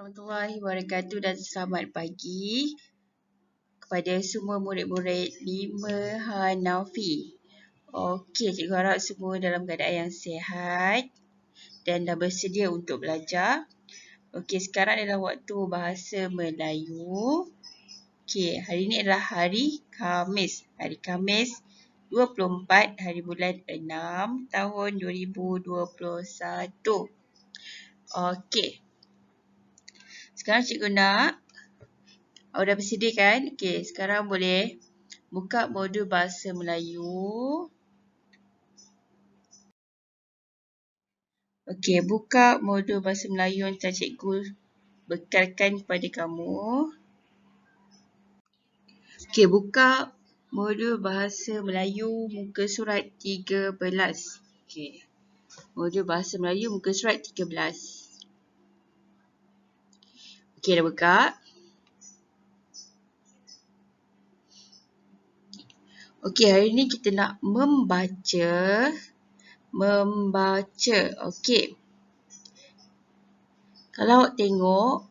warahmatullahi wabarakatuh dan selamat pagi kepada semua murid-murid 5 Hanafi. Okey, cikgu harap semua dalam keadaan yang sihat dan dah bersedia untuk belajar. Okey, sekarang adalah waktu bahasa Melayu. Okey, hari ini adalah hari Khamis. Hari Khamis 24 hari bulan 6 tahun 2021. Okey. Sekarang cikgu nak, awak dah bersedia kan? Okey, sekarang boleh buka modul bahasa Melayu. Okey, buka modul bahasa Melayu yang telah cikgu bekalkan kepada kamu. Okey, buka modul bahasa Melayu muka surat 13. Okey, modul bahasa Melayu muka surat 13. Okey, dah buka. Okey, hari ni kita nak membaca. Okey. Kalau awak tengok,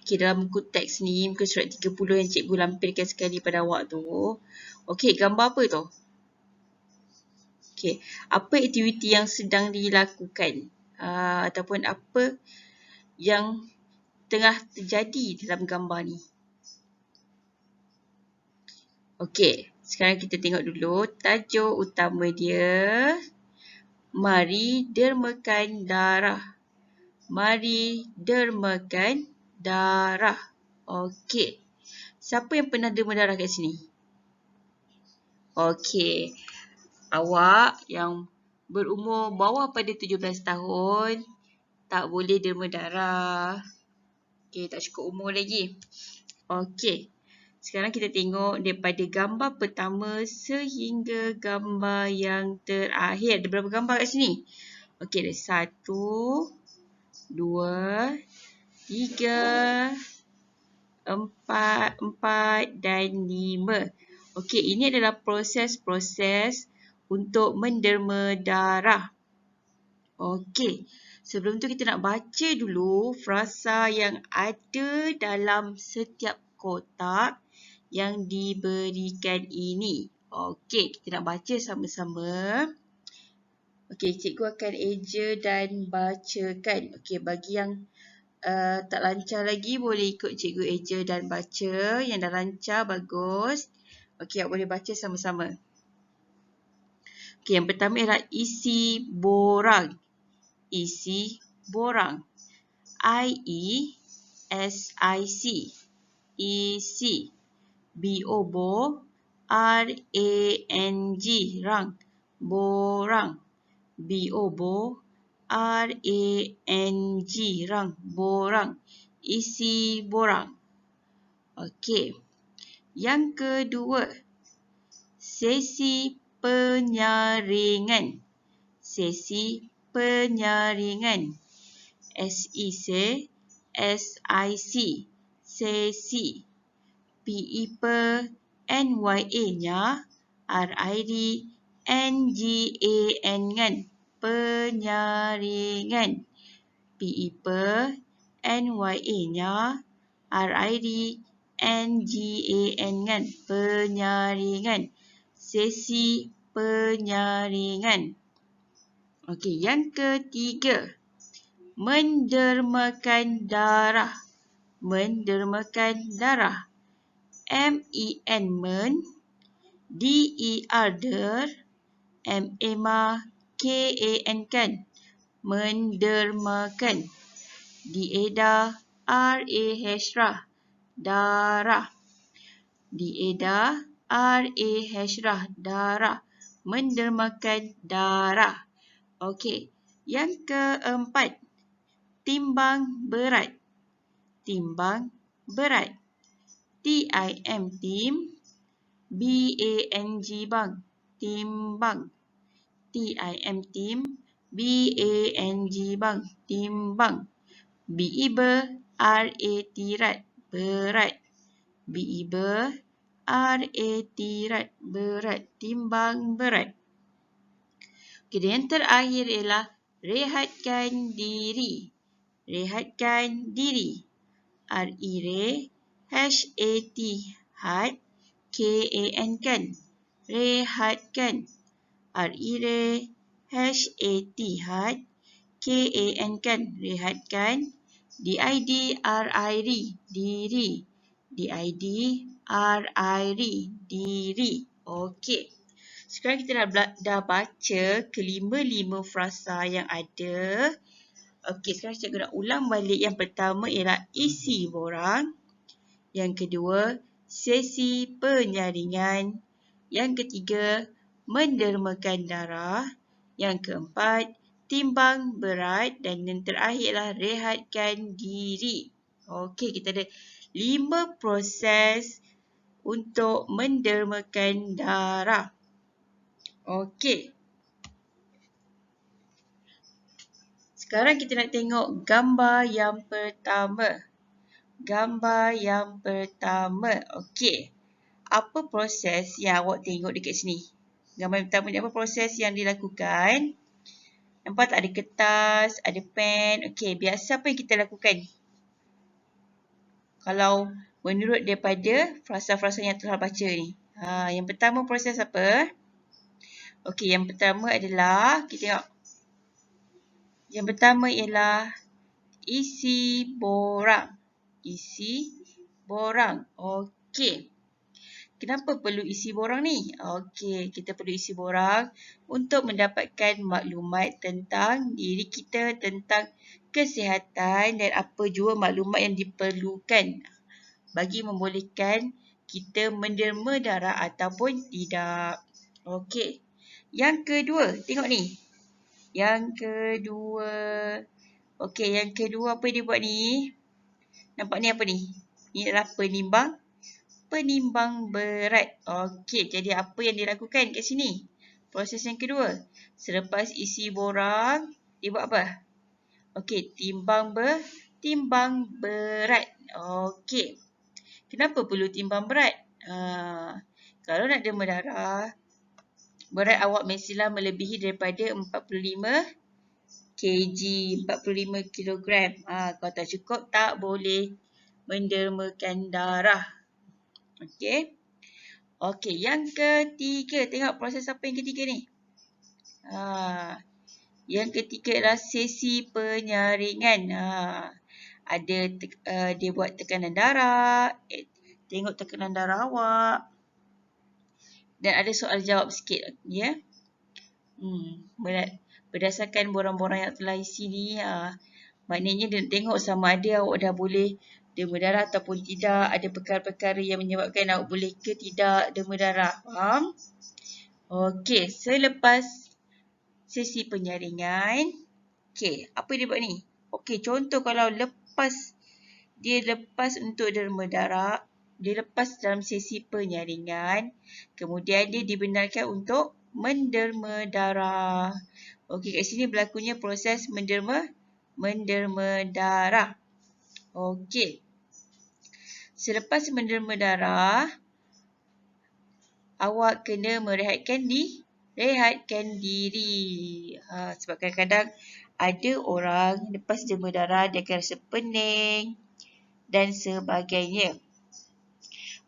okey, dalam buku teks ni, muka surat 30 yang cikgu lampirkan sekali pada awak tu. Okey, gambar apa tu? Okey, apa aktiviti yang sedang dilakukan? Ataupun apa yang tengah terjadi dalam gambar ni? Okey, sekarang kita tengok dulu tajuk utama dia. Mari dermakan darah. Mari dermakan darah. Okey. Siapa yang pernah derma darah kat sini? Okey. Awak yang berumur bawah pada 17 tahun tak boleh derma darah. Okey, tak cukup umur lagi. Okey. Sekarang kita tengok daripada gambar pertama sehingga gambar yang terakhir. Ada berapa gambar kat sini? Okey, ada 1, 2, 3, 4 dan 5. Okey, ini adalah proses-proses untuk menderma darah. Okey, sebelum tu kita nak baca dulu frasa yang ada dalam setiap kotak yang diberikan ini. Okey, kita nak baca sama-sama. Okey, cikgu akan eja dan bacakan. Okey, bagi yang tak lancar lagi boleh ikut cikgu eja dan baca. Yang dah lancar, bagus. Okey, awak boleh baca sama-sama. Okey, yang pertama ialah isi borang. Isi borang. I-E-S-I-C. Isi. B-O-B R-A-N-G. Rang. Borang. B-O-B-R-A-N-G. Rang. Borang. Isi borang. Okey. Yang kedua. Sesi penyaringan. Sesi penyaringan. S-E-C-S-I-C. Sesi. P-E-N-Y-A-nya. R-I-D-N-G-A-N kan. Penyaringan. P-E-N-Y-A-nya. R-I-D-N-G-A-N kan. Penyaringan. Sesi penyaringan. Okey, yang ketiga. Mendermakan darah. Mendermakan darah. M-E-N men. D-E-R der. M-E-M-A K-A-N kan. Mendermakan. D-E-D-A R-A-H-RA. Darah. D-E-D-A R-A-H-RA. Darah. Mendermakan darah. Okey. Yang keempat. Timbang berat. Timbang berat. T-I-M tim. B-A-N-G bang. Timbang. T-I-M tim. B-A-N-G bang. Timbang. B-E-B R-A-T rat. Berat. B-E-B R-A-T rat. Berat. Timbang berat. Okey, yang terakhir ialah rehatkan diri. rehatkan diri. R-E-Re, H-A-T, hat, K-A-N kan, rehatkan. R-E-Re, H-A-T, hat, K-A-N kan, rehatkan. D-I-D-R-I-R, diri. D-I-D-R-I-R, diri. Okey. Sekarang kita dah baca kelima-lima frasa yang ada. Okey, sekarang cikgu nak ulang balik. Yang pertama ialah isi borang. Yang kedua, sesi penyaringan. Yang ketiga, mendermakan darah. Yang keempat, timbang berat. Dan yang terakhirlah rehatkan diri. Okey, kita ada 5 proses untuk mendermakan darah. Okey. Sekarang kita nak tengok gambar yang pertama. Gambar yang pertama. Okey. Apa proses yang awak tengok dekat sini? Gambar yang pertama ni apa proses yang dilakukan? Nampak tak ada kertas, ada pen. Okey, biasa apa yang kita lakukan? Kalau menurut daripada frasa-frasa yang telah baca ni. Yang pertama proses apa? Okey, yang pertama adalah, kita tengok. Yang pertama ialah isi borang. Isi borang. Okey. Kenapa perlu isi borang ni? Okey, kita perlu isi borang untuk mendapatkan maklumat tentang diri kita, tentang kesihatan dan apa jua maklumat yang diperlukan bagi membolehkan kita menderma darah ataupun tidak. Okey. Yang kedua, tengok ni. Yang kedua. Okey, yang kedua apa dia buat ni? Nampak ni apa ni? Ini adalah penimbang berat. Okey, jadi apa yang dilakukan kat sini? Proses yang kedua. Selepas isi borang, dia buat apa? Okey, timbang berat. Okey. Kenapa perlu timbang berat? Kalau nak derma darah, berat awak mestilah melebihi daripada 45 kg, 45 kilogram. Kalau tak cukup, tak boleh mendermakan darah. Okey. Okey, yang ketiga. Tengok proses apa yang ketiga ni. Yang ketiga adalah sesi penyaringan. Dia buat tekanan darah. Tengok tekanan darah awak. Dan ada soal jawab sikit. Ya. Berdasarkan borang-borang yang telah isi ni, maknanya dia nak tengok sama ada awak dah boleh derma darah ataupun tidak. Ada perkara-perkara yang menyebabkan awak boleh ke tidak derma darah. Faham? Okey, selepas sesi penyaringan. Okey, apa dia buat ni? Okey, contoh kalau lepas untuk derma darah, dia lepas dalam sesi penyaringan, kemudian dia dibenarkan untuk menderma darah. Okey, kat sini berlakunya proses menderma darah. Okey. Selepas menderma darah, awak kena merehatkan diri. Sebab kadang-kadang ada orang lepas derma darah, dia akan rasa pening dan sebagainya.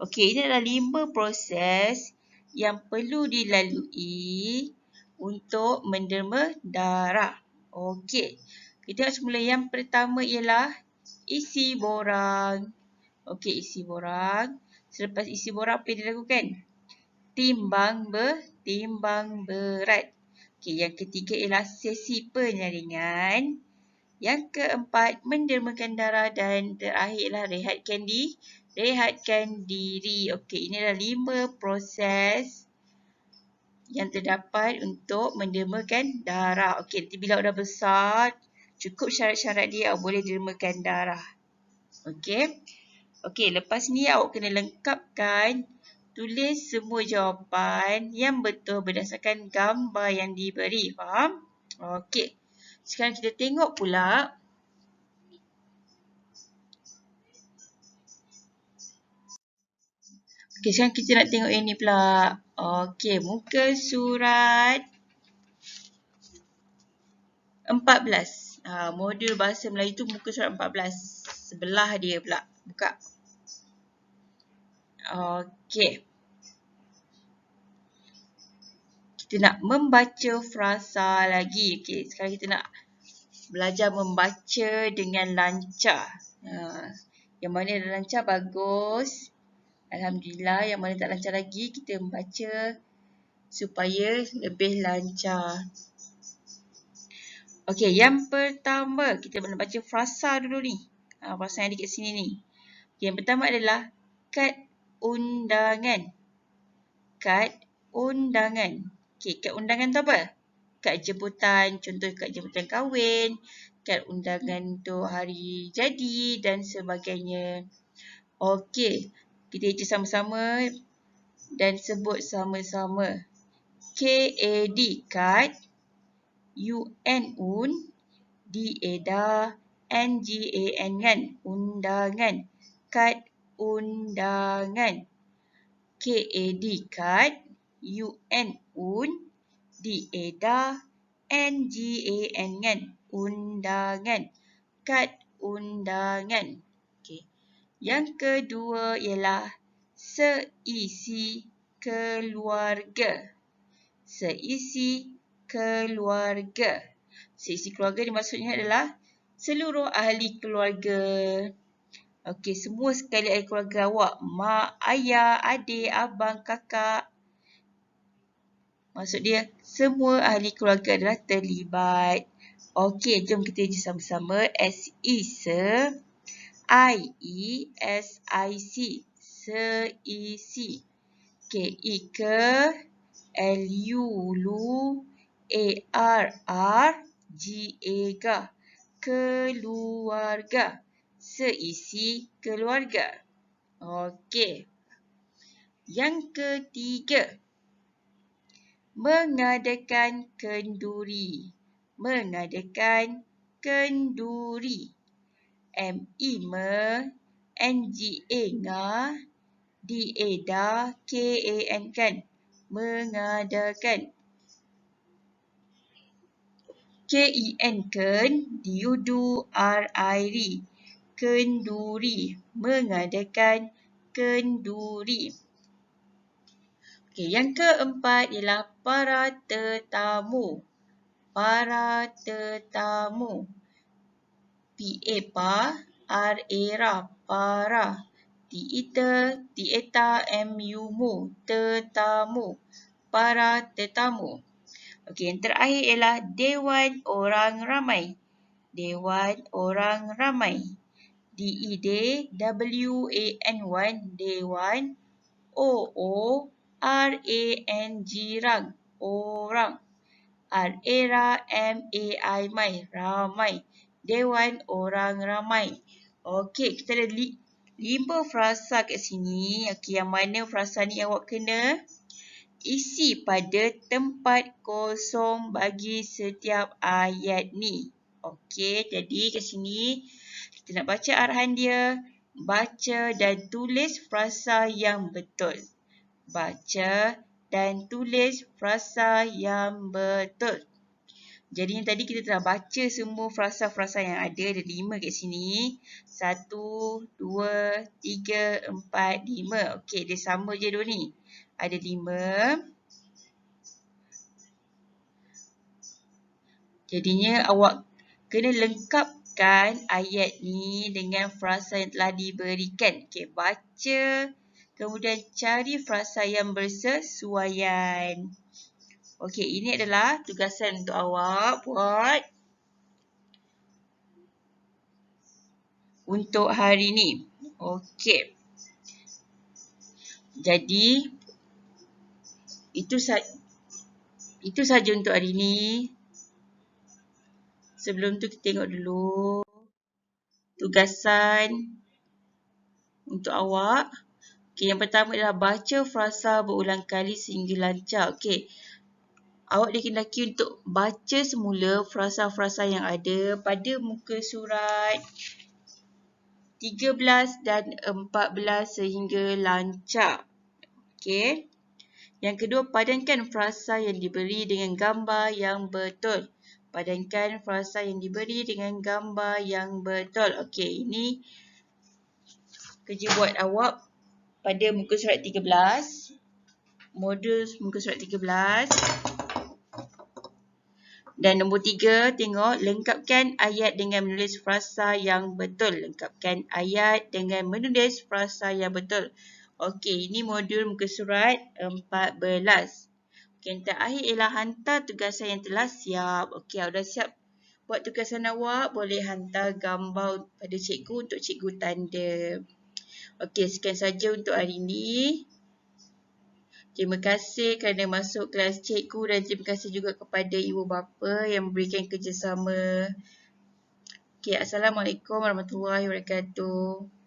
Okey, ini adalah 5 proses yang perlu dilalui untuk menderma darah. Okey, kita tengok semula. Yang pertama ialah isi borang. Okey, isi borang. Selepas isi borang, apa yang dilakukan? Timbang berat. Okey, yang ketiga ialah sesi penyaringan. Yang keempat, mendermakan darah. Dan terakhirlah rehatkan diri. Okey, ini adalah 5 proses yang terdapat untuk mendermakan darah. Okey, nanti bila awak dah besar, cukup syarat-syarat dia, awak boleh dermakan darah. Okey. Okey, lepas ni awak kena lengkapkan, tulis semua jawapan yang betul berdasarkan gambar yang diberi. Faham? Okey. Sekarang kita tengok pula. Okey, sekarang kita nak tengok yang ni pula. Okey, muka surat 14. Modul Bahasa Melayu tu muka surat 14. Sebelah dia pula. Buka. Okey. Kita nak membaca frasa lagi. Okey, sekarang kita nak belajar membaca dengan lancar. Yang mana dah lancar, bagus. Alhamdulillah. Yang mana tak lancar lagi, kita membaca supaya lebih lancar. Okey, yang pertama kita nak baca frasa dulu ni. Frasa yang ada kat sini ni. Okay, yang pertama adalah kad undangan. Kad undangan. Okey, kad undangan tu apa? Kad jemputan, contoh kad jemputan kahwin, kad undangan untuk hari jadi dan sebagainya. Okey, kita baca sama-sama dan sebut sama-sama. KAD, kad. UN, DADA, NGAN, kan? Undangan. Kad undangan. KAD, kad. UN, DADA, NGAN, kan? Undangan. Kad undangan. Okay. Yang kedua ialah seisi keluarga. Seisi keluarga. Seisi keluarga ni maksudnya adalah seluruh ahli keluarga. Okey, semua sekali ahli keluarga awak. Mak, ayah, adik, abang, kakak. Maksud dia, semua ahli keluarga adalah terlibat. Okey, jom kita uji sama-sama. S-I-S-I-C. Seisi. K-I-K. L-U-L-U. A-R-R-G-A. Keluarga. Seisi keluarga. Okey. Yang ketiga. Mengadakan kenduri. Mengadakan kenduri. M-I-M-E. N-G-A. D-A-D-A. K-A-N, kan? Mengadakan. K-E-N, ken. D-U-R-I-R. Kenduri. Mengadakan kenduri. Okey, yang keempat ialah para tetamu. Para tetamu. P-A, pa. R-A-R, para. T-I-T, T-A-T-A, M-U-M-U. Tetamu. Para tetamu. Okey, yang terakhir ialah Dewan Orang Ramai. Dewan Orang Ramai. D-E-W-A-N-1, Dewan. O-O-R-A-N-G, rang. Orang. R-A-R-M-A-I, ramai. Dewan Orang Ramai. Okey, kita ada 5 frasa kat sini. Okey, yang mana frasa ni awak kena isi pada tempat kosong bagi setiap ayat ni. Okey, jadi kat sini kita nak baca arahan dia. Baca dan tulis frasa yang betul. Baca dan tulis frasa yang betul. Jadi tadi kita telah baca semua frasa-frasa yang ada. Ada 5 kat sini. 1, 2, 3, 4, 5. Okey, dia sama je dua ni. Ada 5. Jadinya awak kena lengkapkan ayat ni dengan frasa yang telah diberikan. Okey, baca. Kemudian cari frasa yang bersesuaian. Okey, ini adalah tugasan untuk awak buat untuk hari ni. Okey. Jadi, itu saja untuk hari ni. Sebelum tu kita tengok dulu tugasan untuk awak. Okey, yang pertama adalah baca frasa berulang kali sehingga lancar. Okey. Awak dikendaki untuk baca semula frasa-frasa yang ada pada muka surat 13 dan 14 sehingga lancar. Okey. Yang kedua, padankan frasa yang diberi dengan gambar yang betul. Padankan frasa yang diberi dengan gambar yang betul. Okey, ini kerja buat awak pada muka surat 13. Modul muka surat 13. Dan nombor 3, tengok lengkapkan ayat dengan menulis frasa yang betul. Lengkapkan ayat dengan menulis frasa yang betul. Okey, ini modul muka surat 14. Okey, yang terakhir ialah hantar tugasan yang telah siap. Okey, awak dah siap buat tugasan awak, boleh hantar gambar pada cikgu untuk cikgu tanda. Okey, sekian saja untuk hari ini. Terima kasih kerana masuk kelas cikgu dan terima kasih juga kepada ibu bapa yang memberikan kerjasama. Okay, Assalamualaikum warahmatullahi wabarakatuh.